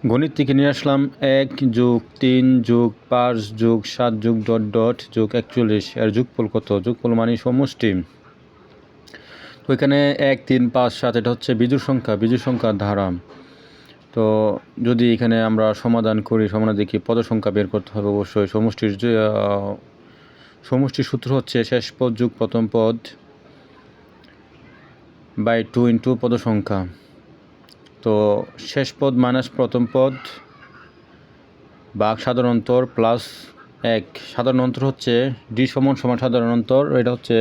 গণিত থেকে নিয়ে আসলাম 1+3+5+7+... এর যোগফল কত? যোগফল মানে সমষ্টি। তো এখানে 1 3 5 7 এটা হচ্ছে বিজোড় সংখ্যার ধারা। তো যদি এখানে আমরা সমাধান করি, দেখি পদ সংখ্যা বের করতে হবে অবশ্যই। সমষ্টির সূত্র হচ্ছে শেষ পদ যোগ প্রথম পদ বাই 2 ইন্টু পদ সংখ্যা। তো শেষ পদ মাইনাস প্রথম পদ ভাগ সাধারণ অন্তর প্লাস 1। সাধারণ অন্তর হচ্ছে ডি সমান সাধারণ অন্তর, এটা হচ্ছে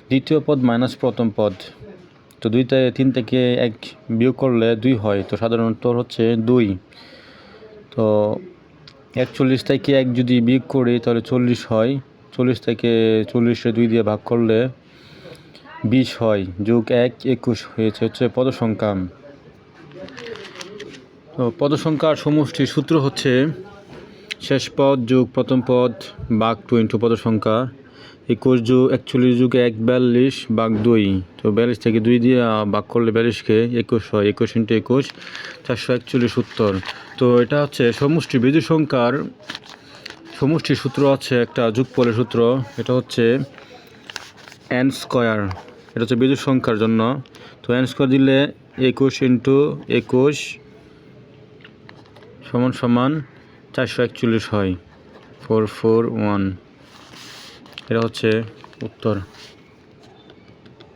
দ্বিতীয় পদ মাইনাস প্রথম পদ। তো 3 থেকে 1 বিয়োগ করলে 2 হয়, তো সাধারণ অন্তর হচ্ছে 2। তো 41 থেকে 1 যদি বিয়োগ করি তাহলে 40 হয়। 40 থেকে 40-এ 2 দিয়ে ভাগ করলে 20 হয়, যোগ 1 21 হয়েছে হচ্ছে পদ সংখ্যা। তো পদ সংখ্যার সমষ্টির সূত্র হচ্ছে শেষ পদ যোগ প্রথম পদ ভাগ 2 ইন্টু পদ সংখ্যা 21 যোগ 41 যোগ 1 42 ভাগ 2। তো 42 থেকে 2 দিয়ে ভাগ করলে 42-কে 21 হয়, 21 ইন্টু 21 441 উত্তর। তো এটা হচ্ছে সমষ্টি বিজোড় সংখ্যার সমষ্টির সূত্র আছে একটা যোগফলের সূত্র, এটা হচ্ছে n স্কয়ার। এটা হচ্ছে বিজোড় সংখ্যার জন্য। তো n স্কয়ার দিলে 21 ইন্টু 21 সমান 441 হয়, 441। এটা হচ্ছে উত্তর।